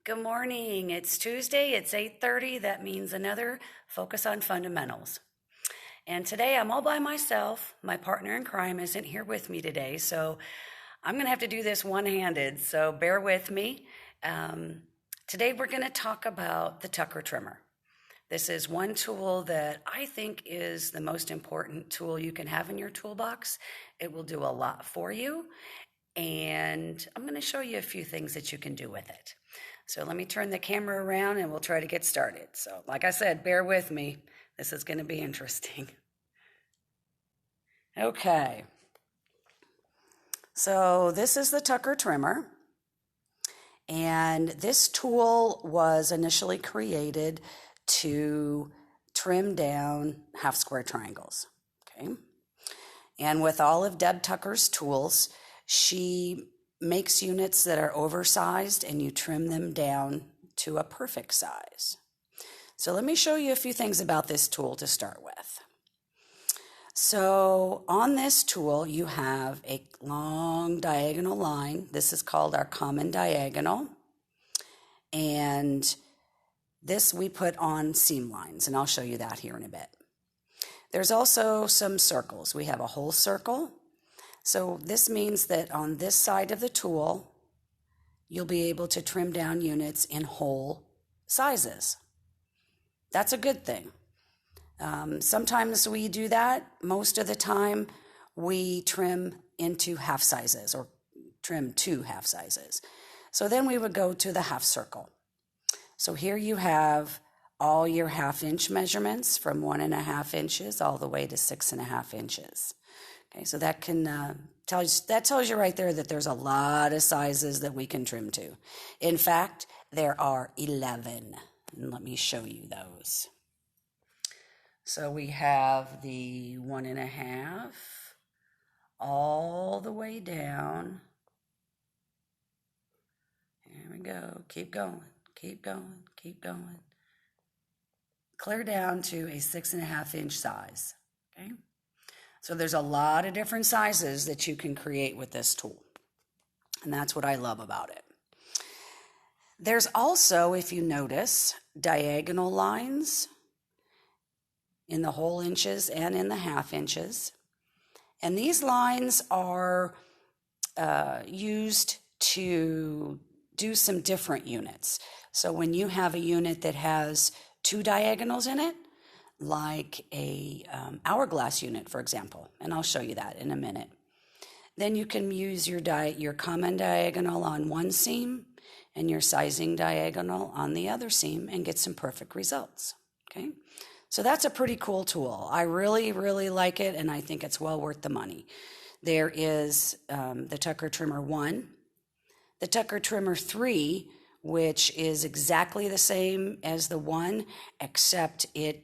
Good morning. It's Tuesday. It's 8:30. That means another Focus on Fundamentals. And today I'm all by myself. My partner in crime isn't here with me today, so I'm going to have to do this one-handed, so bear with me. Today we're going to talk about the Tucker trimmer. This is one tool that I think is the most important tool you can have in your toolbox. It will do a lot for you, and I'm going to show you a few things that you can do with it. So let me turn the camera around and we'll try to get started. So like I said, bear with me. This is going to be interesting. Okay. So this is the Tucker trimmer. And this tool was initially created to trim down half square triangles. Okay. And with all of Deb Tucker's tools, she makes units that are oversized and you trim them down to a perfect size. So let me show you a few things about this tool to start with. So on this tool, you have a long diagonal line. This is called our common diagonal. And this we put on seam lines, and I'll show you that here in a bit. There's also some circles. We have a whole circle. So this means that on this side of the tool, you'll be able to trim down units in whole sizes. That's a good thing. Sometimes we do that. Most of the time, we trim into half sizes or trim to half sizes. So then we would go to the half circle. So here you have all your half-inch measurements from 1.5 inches all the way to 6.5 inches. Okay, so that tells you right there that there's a lot of sizes that we can trim to. In fact, there are 11, and let me show you those. So we have the 1.5 all the way down. Here we go. Keep going, keep going, keep going. Clear down to a 6.5 inch size. Okay. So there's a lot of different sizes that you can create with this tool. And that's what I love about it. There's also, if you notice, diagonal lines in the whole inches and in the half inches. And these lines are used to do some different units. So when you have a unit that has 2 diagonals in it, like a hourglass unit, for example, and I'll show you that in a minute. Then you can use your common diagonal on one seam and your sizing diagonal on the other seam and get some perfect results, okay? So that's a pretty cool tool. I really, really like it, and I think it's well worth the money. There is the Tucker Trimmer 1, the Tucker Trimmer 3, which is exactly the same as the 1, except it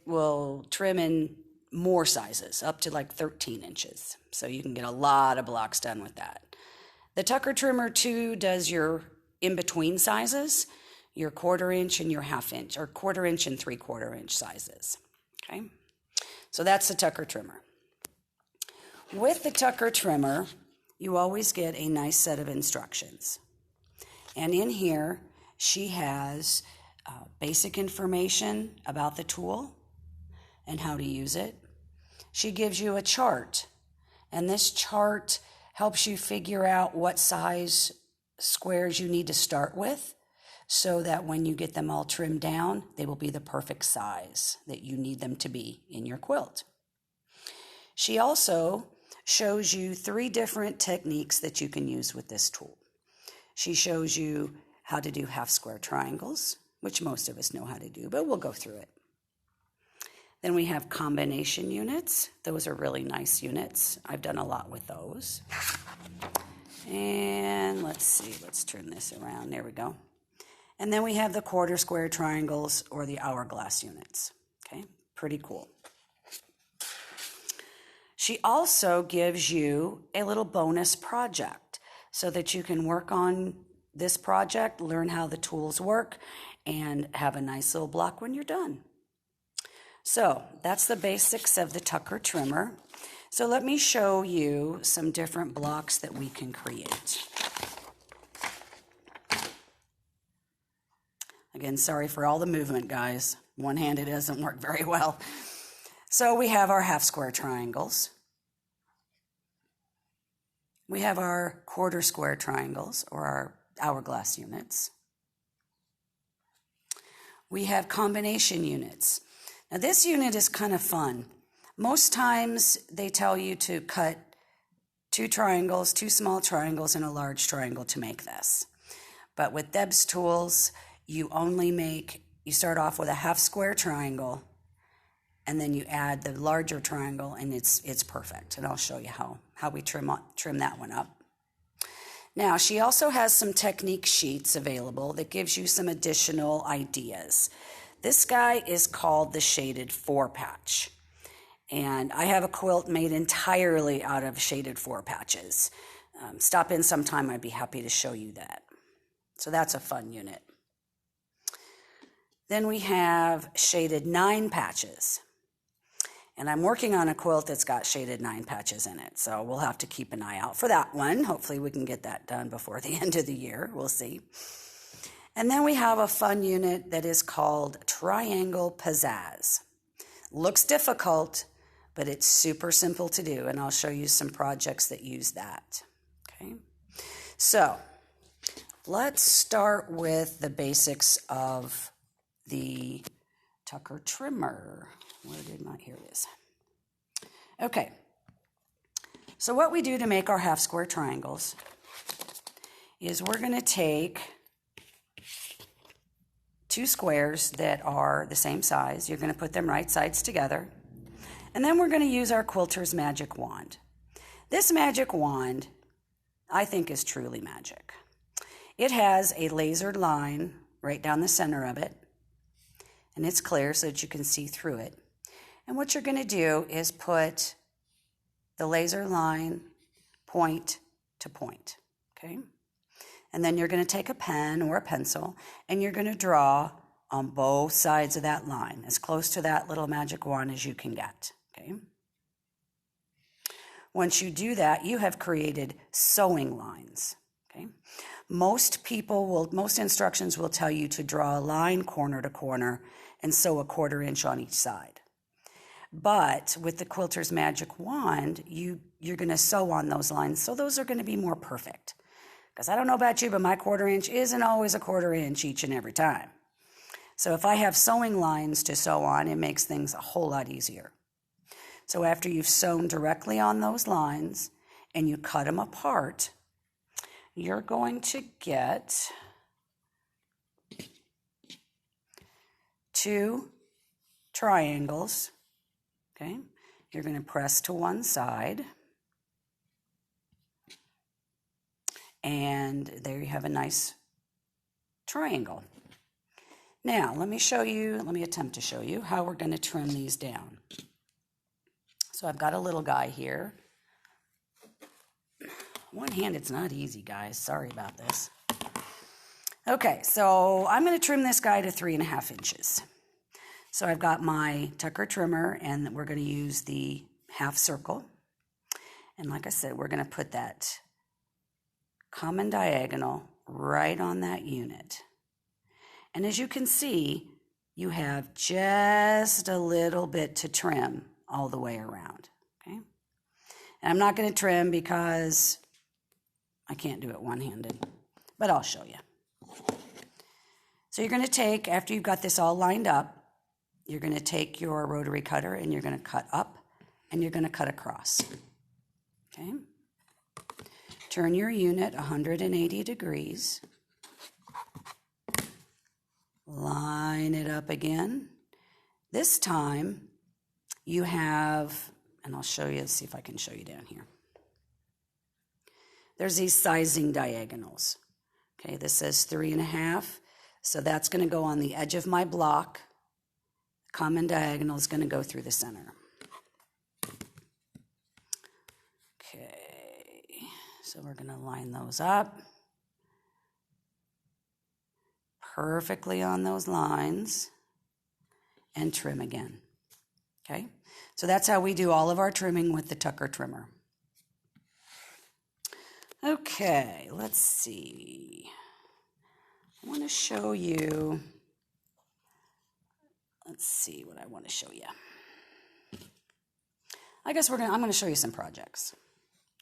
will trim in more sizes, up to like 13 inches. So you can get a lot of blocks done with that. The Tucker Trimmer 2 does your in-between sizes, your 1/4 inch and your 1/2 inch, or 1/4 inch and 3/4 inch sizes. Okay, so that's the Tucker Trimmer. With the Tucker Trimmer, you always get a nice set of instructions. And in here, she has basic information about the tool and how to use it. She gives you a chart, and this chart helps you figure out what size squares you need to start with so that when you get them all trimmed down, they will be the perfect size that you need them to be in your quilt. She also shows you 3 different techniques that you can use with this tool. She shows you how to do half square triangles, which most of us know how to do, but we'll go through it. Then we have combination units. Those are really nice units. I've done a lot with those. And let's see, let's turn this around. There we go. And then we have the 1/4 square triangles or the hourglass units. Okay, pretty cool. She also gives you a little bonus project so that you can work on this project, learn how the tools work, and have a nice little block when you're done. So that's the basics of the Tucker Trimmer. So let me show you some different blocks that we can create. Again, sorry for all the movement, guys. One-handed doesn't work very well. So we have our half square triangles. We have our quarter square triangles, or our hourglass units. We have combination units. Now this unit is kind of fun. Most times they tell you to cut two triangles, two small triangles, and a large triangle to make this. But with Deb's tools, you start off with a half square triangle, and then you add the larger triangle, and it's perfect. And I'll show you how we trim that one up. Now, she also has some technique sheets available that gives you some additional ideas. This guy is called the Shaded 4-Patch. And I have a quilt made entirely out of Shaded 4-Patches. Stop in sometime, I'd be happy to show you that. So that's a fun unit. Then we have Shaded 9-Patches. And I'm working on a quilt that's got Shaded 9-Patches in it, so we'll have to keep an eye out for that one. Hopefully we can get that done before the end of the year. We'll see. And then we have a fun unit that is called Triangle Pizzazz. Looks difficult, but it's super simple to do, and I'll show you some projects that use that. Okay, so let's start with the basics of the Tucker trimmer. Here it is. Okay, so what we do to make our half square triangles is we're going to take two squares that are the same size. You're going to put them right sides together. And then we're going to use our quilter's magic wand. This magic wand, I think, is truly magic. It has a lasered line right down the center of it, and it's clear so that you can see through it. And what you're going to do is put the laser line point to point, okay? And then you're going to take a pen or a pencil, and you're going to draw on both sides of that line, as close to that little magic wand as you can get, okay? Once you do that, you have created sewing lines, okay? Most instructions will tell you to draw a line corner to corner and sew a 1/4 inch on each side. But with the quilter's magic wand, you're going to sew on those lines, so those are going to be more perfect. Because I don't know about you, but my 1/4 inch isn't always a 1/4 inch each and every time. So if I have sewing lines to sew on, it makes things a whole lot easier. So after you've sewn directly on those lines and you cut them apart, you're going to get two triangles. Okay, you're going to press to one side, and there you have a nice triangle. Now, let me attempt to show you how we're going to trim these down. So I've got a little guy here. One hand, it's not easy, guys. Sorry about this. Okay, so I'm going to trim this guy to 3.5 inches. So I've got my Tucker trimmer, and we're going to use the half circle. And like I said, we're going to put that common diagonal right on that unit. And as you can see, you have just a little bit to trim all the way around, okay? And I'm not going to trim because I can't do it one-handed, but I'll show you. So you're going to take, after you've got this all lined up, you're going to take your rotary cutter and you're going to cut up and you're going to cut across. Okay? Turn your unit 180 degrees. Line it up again. This time you have, and I'll show you, see if I can show you down here. There's these sizing diagonals. Okay, this says 3.5, so that's going to go on the edge of my block. Common diagonal is going to go through the center. Okay, so we're going to line those up perfectly on those lines and trim again. Okay, so that's how we do all of our trimming with the Tucker trimmer. Okay, let's see. I want to show you let's see what I want to show you. I guess I'm going to show you some projects.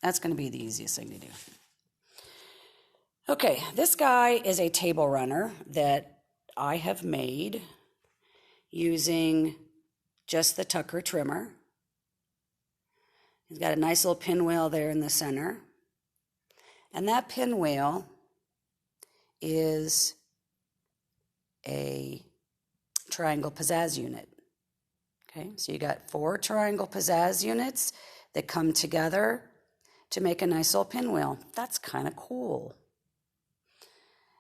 That's going to be the easiest thing to do. Okay, this guy is a table runner that I have made using just the Tucker trimmer. He's got a nice little pinwheel there in the center. And that pinwheel is a triangle pizzazz unit. Okay, so you got 4 triangle pizzazz units that come together to make a nice little pinwheel. That's kind of cool.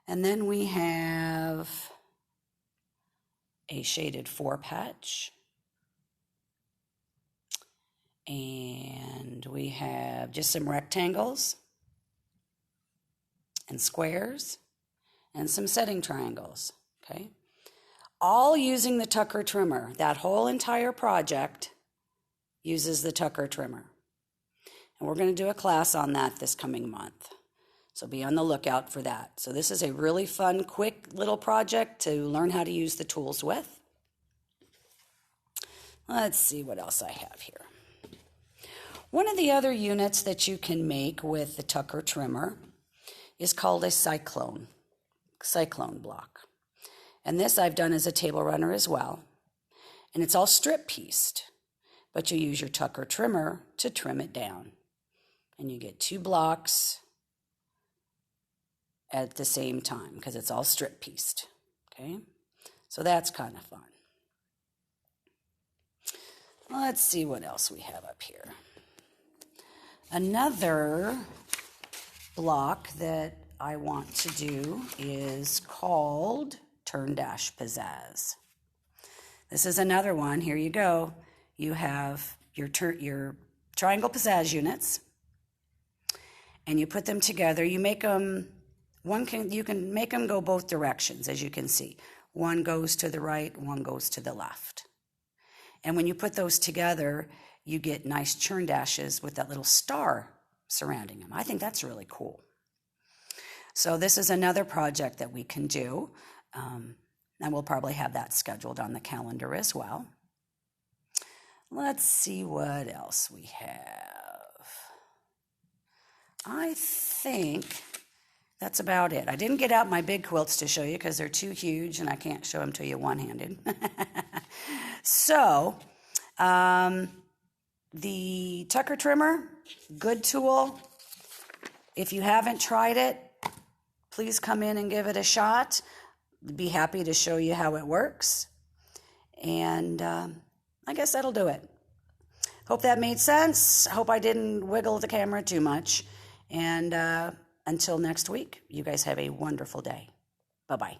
And then we have a shaded 4-patch. And we have just some rectangles and squares and some setting triangles, okay? All using the Tucker trimmer. That whole entire project uses the Tucker trimmer. And we're going to do a class on that this coming month. So be on the lookout for that. So this is a really fun, quick little project to learn how to use the tools with. Let's see what else I have here. One of the other units that you can make with the Tucker trimmer is called a cyclone block. And this I've done as a table runner as well. And it's all strip pieced, but you use your Tucker trimmer to trim it down. And you get 2 blocks at the same time because it's all strip pieced, okay? So that's kind of fun. Let's see what else we have up here. Another block that I want to do is called Turn Dash Pizzazz. This is another one. Here you go. You have your triangle pizzazz units, and you put them together. You make them, you can make them go both directions, as you can see. One goes to the right, one goes to the left. And when you put those together, you get nice churn dashes with that little star surrounding them. I think that's really cool. So this is another project that we can do, and we'll probably have that scheduled on the calendar as well. Let's see what else we have. I think that's about it. I didn't get out my big quilts to show you because they're too huge and I can't show them to you one-handed. So, the Tucker trimmer, good tool. If you haven't tried it, please come in and give it a shot. Be happy to show you how it works. And I guess that'll do it. Hope that made sense. Hope I didn't wiggle the camera too much. And until next week, you guys have a wonderful day. Bye-bye.